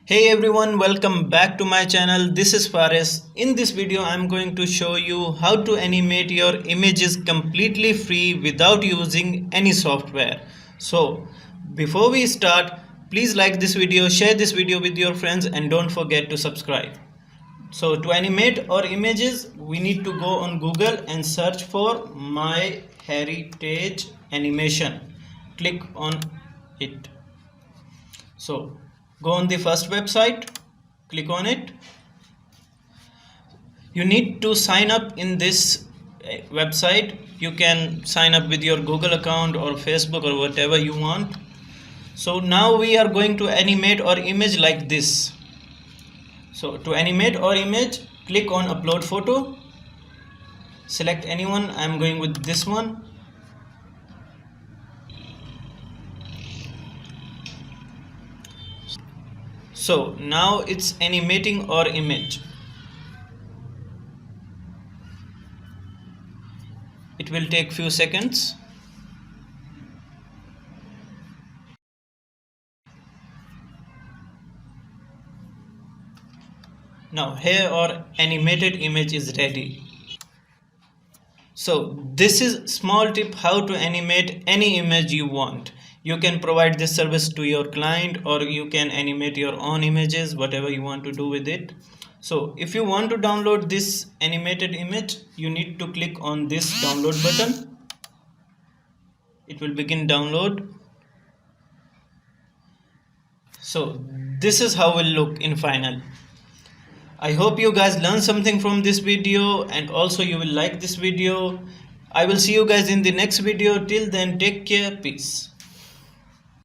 Hey everyone, welcome back to my channel. This is Faris. In this video I am going to show you how to animate your images completely free without using any software. So before we start, please like this video, share this video with your friends, and don't forget to subscribe. So to animate our images, we need to go on Google and search for My Heritage Animation. Click on it. So go on the first website, click on it. You need to sign up in this website. You can sign up with your Google account or Facebook or whatever you want. So now we are going to animate our image like this. So to animate our image, click on upload photo, select anyone. I am going with this one. So now it's animating our image. It will take few seconds. Now here our animated image is ready. So this is small tip how to animate any image you want. You can provide this service to your client, or you can animate your own images, whatever you want to do with it. So if you want to download this animated image, you need to click on this download button. It will begin download. So this is how it will look in final. I hope you guys learned something from this video, and also you will like this video. I will see you guys in the next video. Till then, take care. Peace.